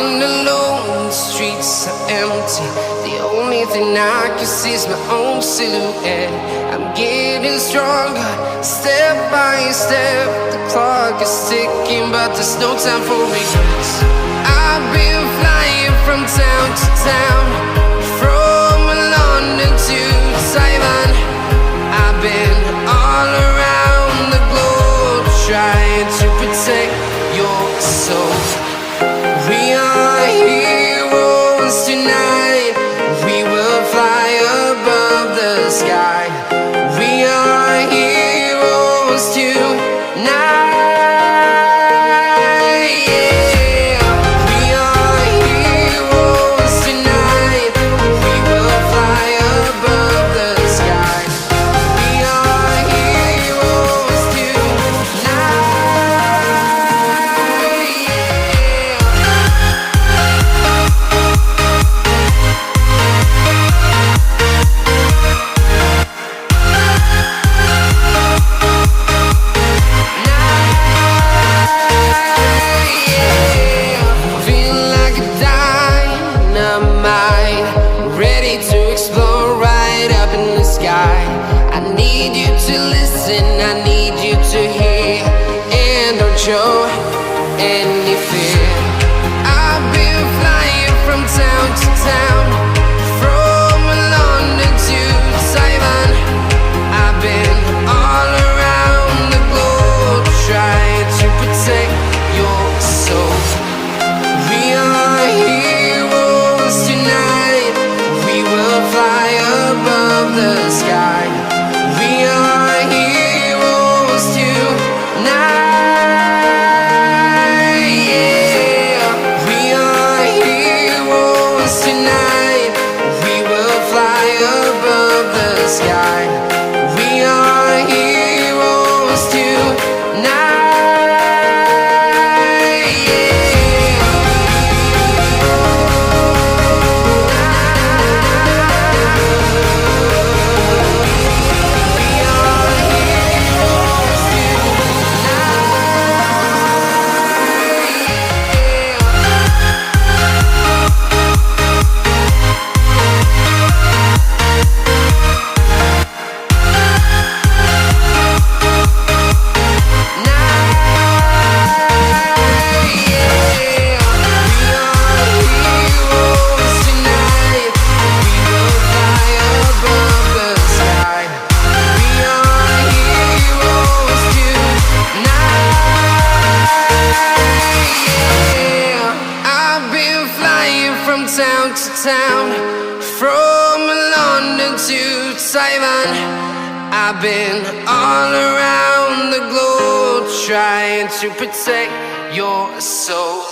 walking alone, the streets are empty. The only thing I can see is my own silhouette. I'm getting stronger, step by step. The clock is ticking, but there's no time for regrets. I've been flying from town to town, from London to Taiwan. I've been all around the globe, trying to protect your soul. We are heroes tonight. We will fly above the sky. We are heroes tonight. Show any fear. I've been flying from town to town, from London to Taiwan. I've been all around the globe, trying to protect your soul. We are heroes tonight. We will fly above the sky. We are heroes tonight. Town to town, from London to Taiwan. I've been all around the globe, trying to protect your soul.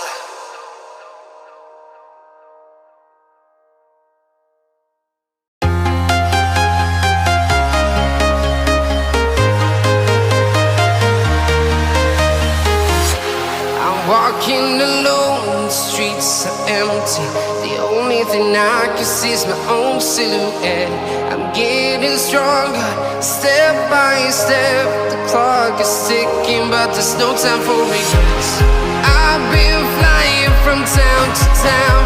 I'm walking alone, the streets are empty. The only thing I can see is my own silhouette. I'm getting stronger, step by step. The clock is ticking, but there's no time for regrets. I've been flying from town to town,